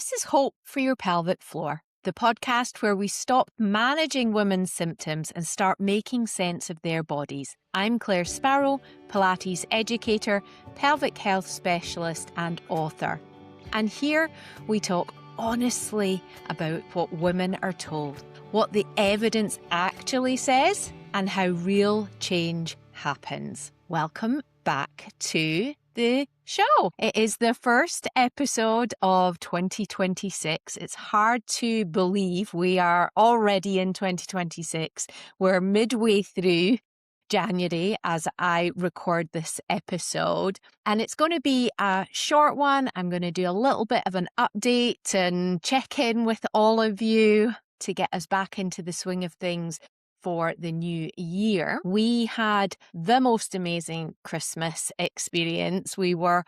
This is Hope for Your Pelvic Floor, the podcast where we stop managing women's symptoms and start making sense of their bodies. I'm Claire Sparrow, Pilates educator, pelvic health specialist, and author. And here we talk honestly about what women are told, what the evidence actually says, and how real change happens. Welcome back to the show. It is the first episode of 2026. It's hard to believe we are already in 2026. We're midway through January as I record this episode, and it's going to be a short one. I'm going to do a little bit of an update and check in with all of you to get us back into the swing of things for the new year. We had the most amazing Christmas experience. We were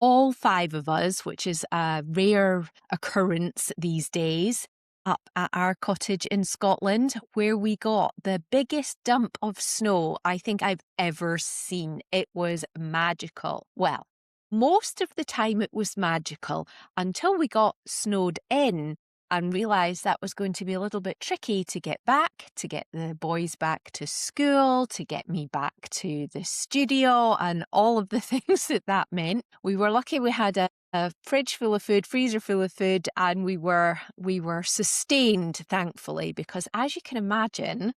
all five of us, which is a rare occurrence these days, up at our cottage in Scotland, where we got the biggest dump of snow I think I've ever seen. It was magical. Well, most of the time it was magical until we got snowed in and realised that was going to be a little bit tricky to get back, to get the boys back to school, to get me back to the studio, and all of the things that meant. We were lucky we had a fridge full of food, freezer full of food, and we were sustained, thankfully, because as you can imagine,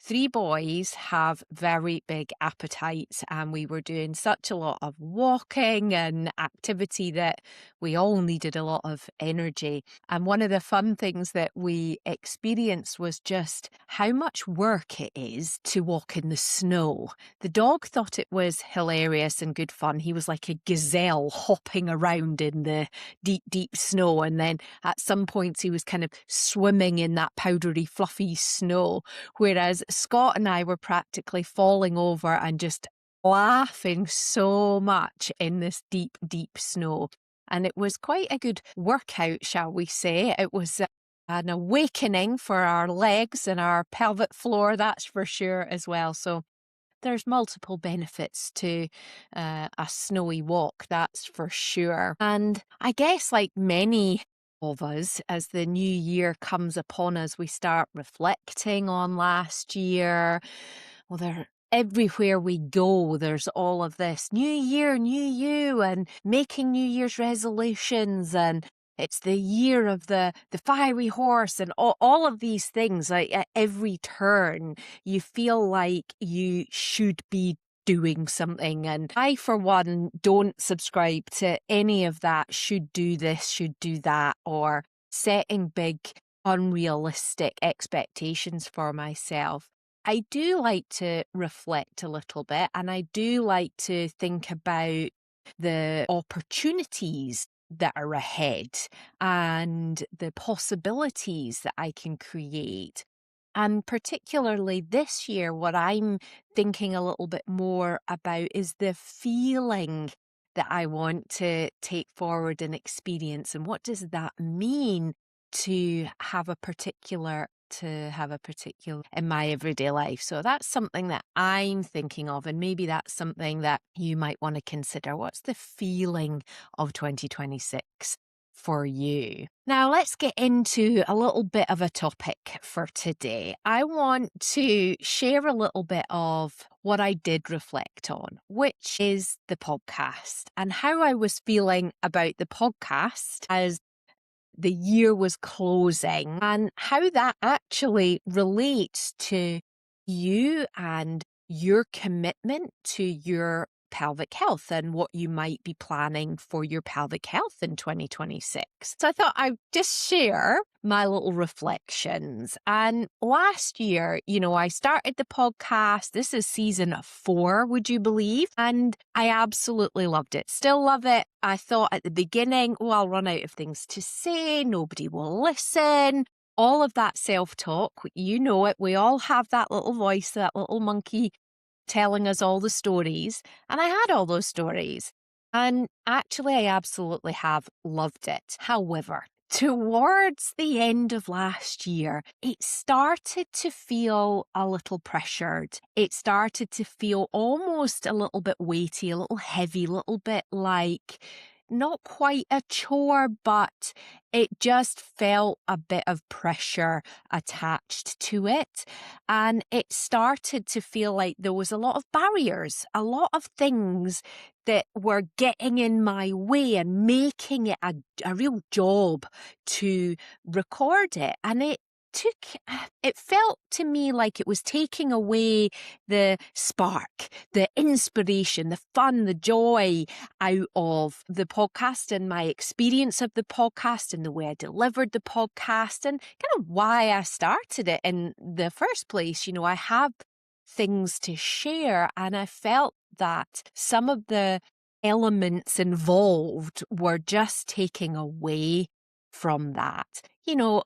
3 boys have very big appetites, and we were doing such a lot of walking and activity that we all needed a lot of energy. And one of the fun things that we experienced was just how much work it is to walk in the snow. The dog thought it was hilarious and good fun. He was like a gazelle hopping around in the deep, deep snow. And then at some points he was kind of swimming in that powdery, fluffy snow, whereas Scott and I were practically falling over and just laughing so much in this deep, deep snow. And it was quite a good workout, shall we say. It was an awakening for our legs and our pelvic floor, that's for sure as well. So there's multiple benefits to a snowy walk, that's for sure. And I guess like many of us, as the new year comes upon us, we start reflecting on last year. Well, everywhere we go, there's all of this new year, new you, and making New Year's resolutions, and it's the year of the fiery horse, and all of these things. Like at every turn, you feel like you should be doing something. And I, for one, don't subscribe to any of that should do this, should do that, or setting big, unrealistic expectations for myself. I do like to reflect a little bit, and I do like to think about the opportunities that are ahead and the possibilities that I can create. And particularly this year, what I'm thinking a little bit more about is the feeling that I want to take forward and experience. And what does that mean to have a particular in my everyday life? So that's something that I'm thinking of, and maybe that's something that you might want to consider. What's the feeling of 2026 for you? Now let's get into a little bit of a topic for today. I want to share a little bit of what I did reflect on, which is the podcast, and how I was feeling about the podcast as the year was closing, and how that actually relates to you and your commitment to your pelvic health and what you might be planning for your pelvic health in 2026. So I thought I'd just share my little reflections. And last year, I started the podcast. This is season 4, would you believe? And I absolutely loved it. Still love it. I thought at the beginning, I'll run out of things to say. Nobody will listen. All of that self-talk, you know it. We all have that little voice, that little monkey telling us all the stories. And I had all those stories. And actually, I absolutely have loved it. However, towards the end of last year, it started to feel a little pressured. It started to feel almost a little bit weighty, a little heavy, a little bit like not quite a chore, but it just felt a bit of pressure attached to it. And it started to feel like there was a lot of barriers, a lot of things that were getting in my way and making it a real job to record it. And it felt to me like it was taking away the spark, the inspiration, the fun, the joy out of the podcast and my experience of the podcast and the way I delivered the podcast and kind of why I started it in the first place. I have things to share, and I felt that some of the elements involved were just taking away from that.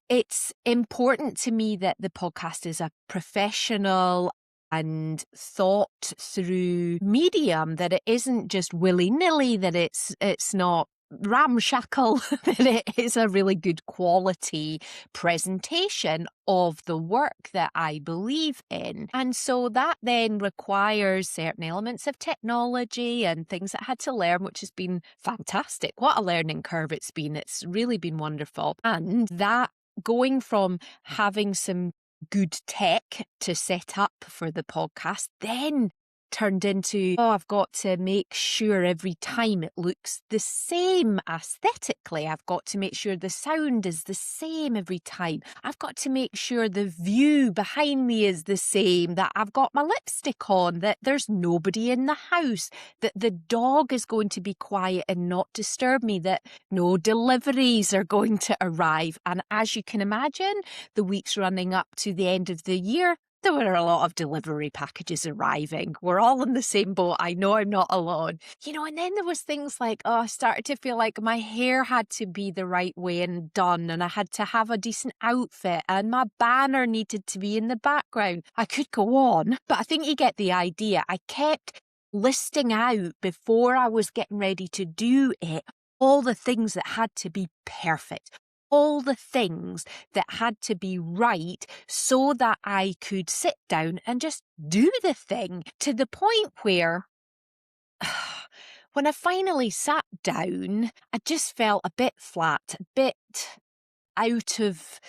It's important to me that the podcast is a professional and thought through medium, that it isn't just willy-nilly, that it's not ramshackle, that it is a really good quality presentation of the work that I believe in. And so that then requires certain elements of technology and things that I had to learn, which has been fantastic. What a learning curve it's been. It's really been wonderful. And that going from having some good tech to set up for the podcast then turned into, I've got to make sure every time it looks the same aesthetically. I've got to make sure the sound is the same every time. I've got to make sure the view behind me is the same, that I've got my lipstick on, that there's nobody in the house, that the dog is going to be quiet and not disturb me, that no deliveries are going to arrive. And as you can imagine, the weeks running up to the end of the year, there were a lot of delivery packages arriving. We're all in the same boat. I know I'm not alone. And then there was things like, I started to feel like my hair had to be the right way and done, and I had to have a decent outfit, and my banner needed to be in the background. I could go on, but I think you get the idea. I kept listing out before I was getting ready to do it all the things that had to be perfect, all the things that had to be right so that I could sit down and just do the thing, to the point where when I finally sat down, I just felt a bit flat, a bit out of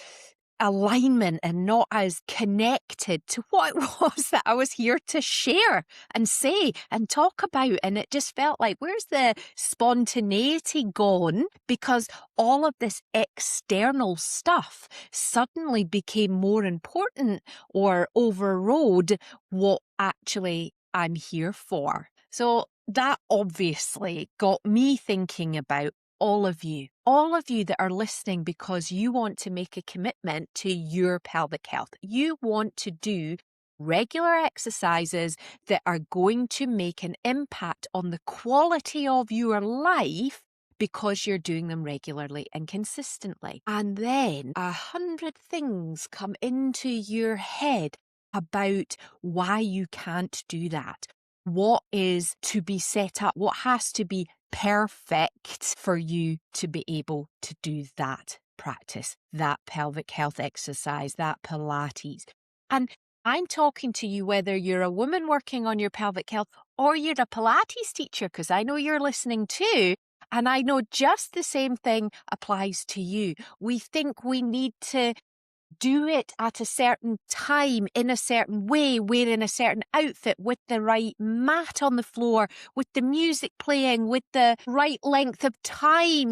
alignment and not as connected to what it was that I was here to share and say and talk about. And it just felt like, where's the spontaneity gone? Because all of this external stuff suddenly became more important or overrode what actually I'm here for. So that obviously got me thinking about all of you that are listening, because you want to make a commitment to your pelvic health. You want to do regular exercises that are going to make an impact on the quality of your life because you're doing them regularly and consistently. And then 100 things come into your head about why you can't do that. What is to be set up? What has to be perfect for you to be able to do that practice, that pelvic health exercise, that Pilates? And I'm talking to you whether you're a woman working on your pelvic health or you're a Pilates teacher, because I know you're listening too. And I know just the same thing applies to you. We think we need to do it at a certain time, in a certain way, wearing a certain outfit, with the right mat on the floor, with the music playing, with the right length of time.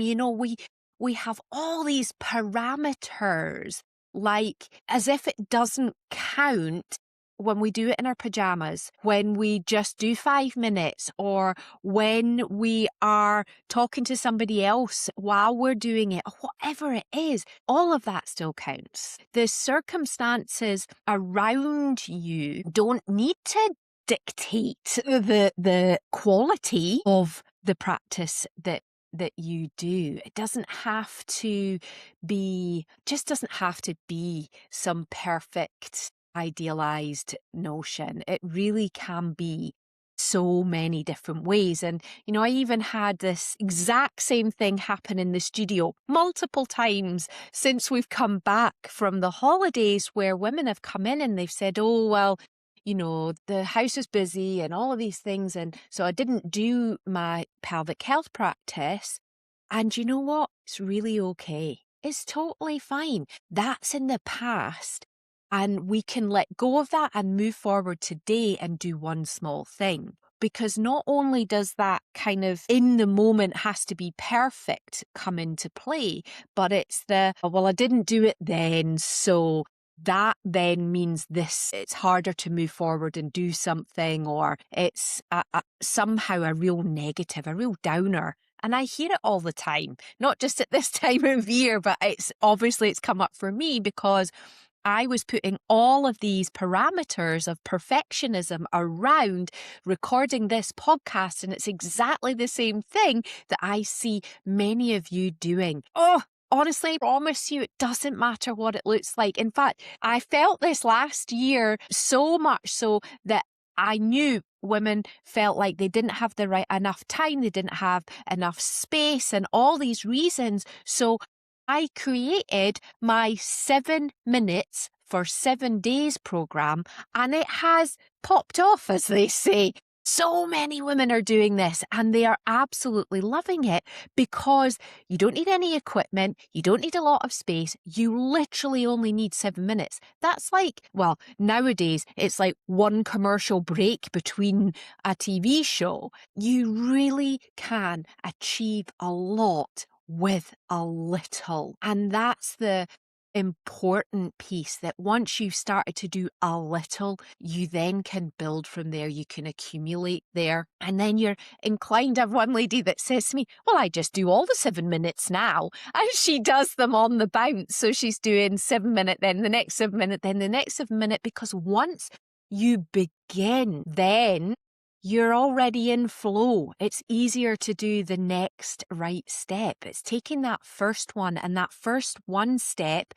We have all these parameters, like as if it doesn't count when we do it in our pajamas, when we just do 5 minutes, or when we are talking to somebody else while we're doing it, or whatever it is, all of that still counts. The circumstances around you don't need to dictate the quality of the practice that you do. It doesn't have to be some perfect idealized notion. It really can be so many different ways. And, I even had this exact same thing happen in the studio multiple times since we've come back from the holidays, where women have come in and they've said, oh, well, the house is busy and all of these things. And so I didn't do my pelvic health practice. And you know what? It's really okay. It's totally fine. That's in the past. And we can let go of that and move forward today and do one small thing. Because not only does that kind of in the moment has to be perfect come into play, but it's well, I didn't do it then, so that then means this, it's harder to move forward and do something, or it's somehow a real negative, a real downer. And I hear it all the time, not just at this time of year, but it's come up for me because I was putting all of these parameters of perfectionism around recording this podcast, and it's exactly the same thing that I see many of you doing. Oh, honestly, I promise you, it doesn't matter what it looks like. In fact, I felt this last year so much so that I knew women felt like they didn't have the right enough time, they didn't have enough space, and all these reasons. So I created my 7 minutes for 7 days program, and it has popped off, as they say. So many women are doing this and they are absolutely loving it because you don't need any equipment. You don't need a lot of space. You literally only need 7 minutes. That's like, well, nowadays it's like one commercial break between a TV show. You really can achieve a lot with a little. And that's the important piece, that once you've started to do a little, you then can build from there, you can accumulate there, and then you're inclined. I have one lady that says to me, well, I just do all the 7 minutes now, and she does them on the bounce. So she's doing 7 minute, then the next 7 minute, then the next 7 minute, because once you begin, then you're already in flow. It's easier to do the next right step. It's taking that first one, and that first one step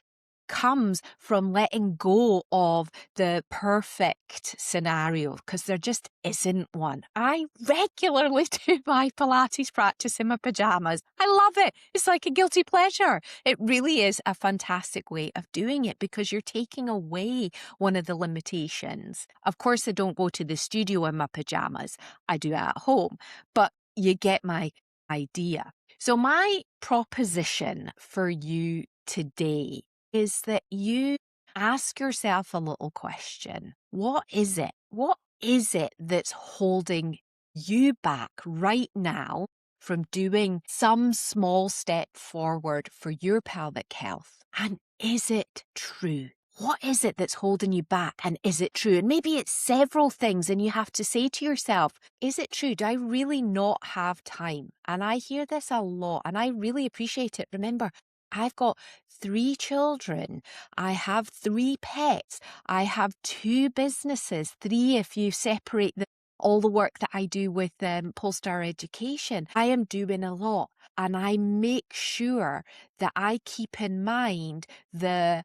comes from letting go of the perfect scenario, because there just isn't one. I regularly do my Pilates practice in my pajamas. I love it. It's like a guilty pleasure. It really is a fantastic way of doing it because you're taking away one of the limitations. Of course, I don't go to the studio in my pajamas. I do it at home, but you get my idea. So my proposition for you today is that you ask yourself a little question. What is it? What is it that's holding you back right now from doing some small step forward for your pelvic health? And is it true? What is it that's holding you back? And is it true? And maybe it's several things, and you have to say to yourself, is it true? Do I really not have time? And I hear this a lot, and I really appreciate it. Remember, I've got 3 children. I have 3 pets. I have 2 businesses, 3 if you separate all the work that I do with Polestar Education. I am doing a lot, and I make sure that I keep in mind that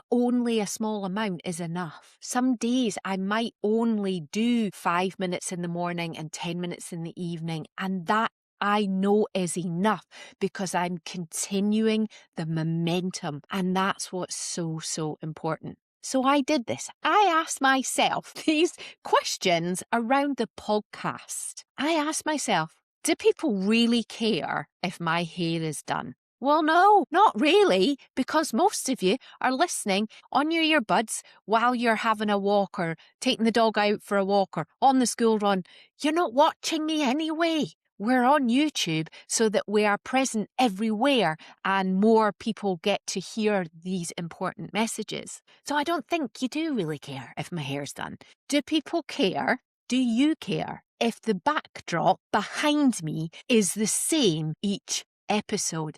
only a small amount is enough. Some days I might only do 5 minutes in the morning and 10 minutes in the evening, and that I know is enough because I'm continuing the momentum, and that's what's so, so important. So I did this. I asked myself these questions around the podcast. I asked myself, do people really care if my hair is done? Well, no, not really, because most of you are listening on your earbuds while you're having a walk or taking the dog out for a walk or on the school run. You're not watching me anyway. We're on YouTube so that we are present everywhere and more people get to hear these important messages. So I don't think you do really care if my hair's done. Do people care? Do you care if the backdrop behind me is the same each episode?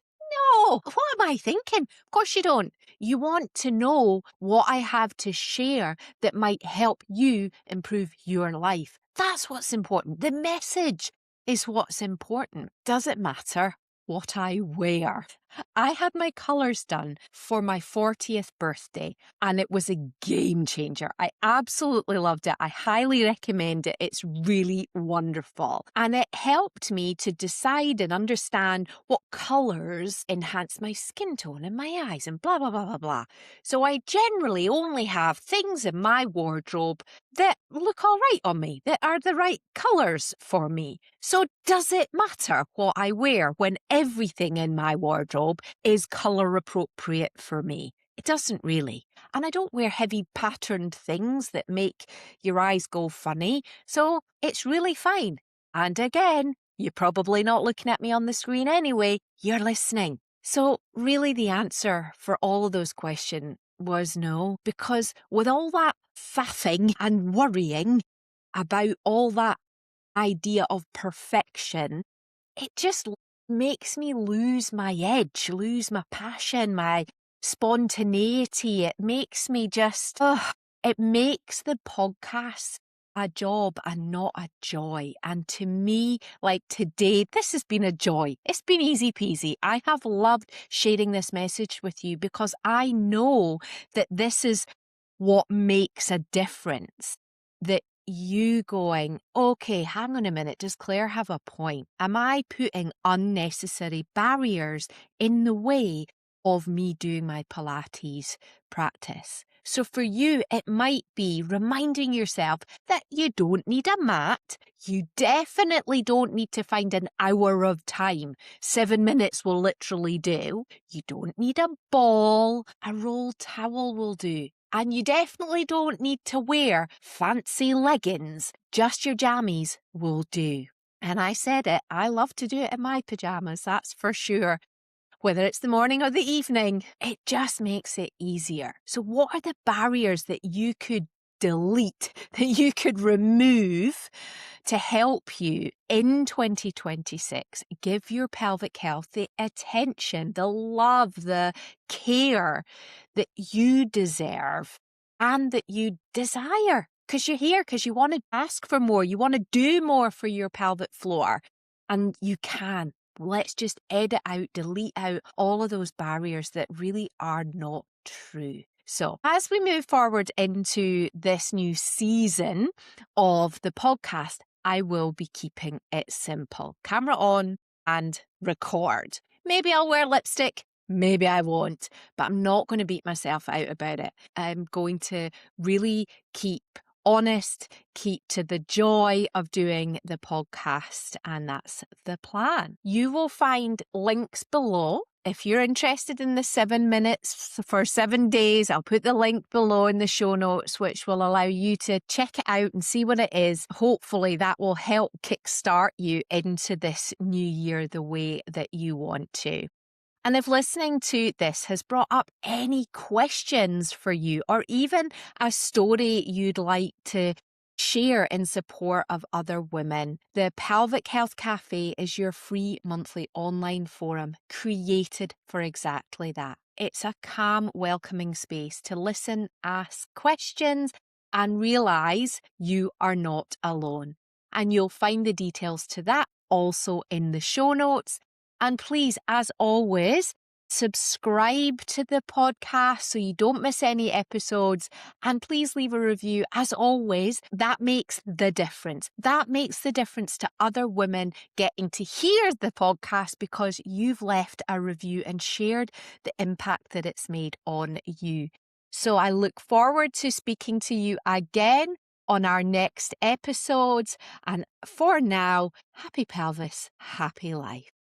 No, what am I thinking? Of course you don't. You want to know what I have to share that might help you improve your life. That's what's important. The message is what's important. Does it matter what I wear? I had my colours done for my 40th birthday and it was a game changer. I absolutely loved it. I highly recommend it. It's really wonderful. And it helped me to decide and understand what colours enhance my skin tone and my eyes and blah, blah, blah, blah, blah. So I generally only have things in my wardrobe that look all right on me, that are the right colours for me. So does it matter what I wear when everything in my wardrobe is colour appropriate for me? It doesn't really. And I don't wear heavy patterned things that make your eyes go funny. So it's really fine. And again, you're probably not looking at me on the screen anyway. You're listening. So really the answer for all of those questions was no, because with all that faffing and worrying about all that idea of perfection, it just makes me lose my edge, lose my passion, my spontaneity. It makes me just, it makes the podcast a job and not a joy. And to me, like today, this has been a joy. It's been easy peasy. I have loved sharing this message with you because I know that this is what makes a difference. That you going, okay, hang on a minute, does Claire have a point? Am I putting unnecessary barriers in the way of me doing my Pilates practice? So for you, it might be reminding yourself that you don't need a mat. You definitely don't need to find an hour of time. 7 minutes will literally do. You don't need a ball. A roll towel will do. And you definitely don't need to wear fancy leggings. Just your jammies will do. And I said it, I love to do it in my pajamas, that's for sure. Whether it's the morning or the evening, it just makes it easier. So what are the barriers that you could delete, that you could remove to help you in 2026 give your pelvic health the attention, the love, the care that you deserve and that you desire? Because you're here, because you want to ask for more, you want to do more for your pelvic floor, and you can. Let's just edit out, delete out all of those barriers that really are not true. So as we move forward into this new season of the podcast, I will be keeping it simple. Camera on and record. Maybe I'll wear lipstick. Maybe I won't, but I'm not going to beat myself out about it. I'm going to really keep honest, keep to the joy of doing the podcast, and that's the plan. You will find links below. If you're interested in the 7 minutes for 7 days, I'll put the link below in the show notes, which will allow you to check it out and see what it is. Hopefully that will help kickstart you into this new year the way that you want to. And if listening to this has brought up any questions for you, or even a story you'd like to share in support of other women, the Pelvic Health Cafe is your free monthly online forum created for exactly that. It's a calm, welcoming space to listen, ask questions, and realise you are not alone. And you'll find the details to that also in the show notes. And please, as always, subscribe to the podcast so you don't miss any episodes. And please leave a review. As always, that makes the difference. That makes the difference to other women getting to hear the podcast because you've left a review and shared the impact that it's made on you. So I look forward to speaking to you again on our next episodes. And for now, happy pelvis, happy life.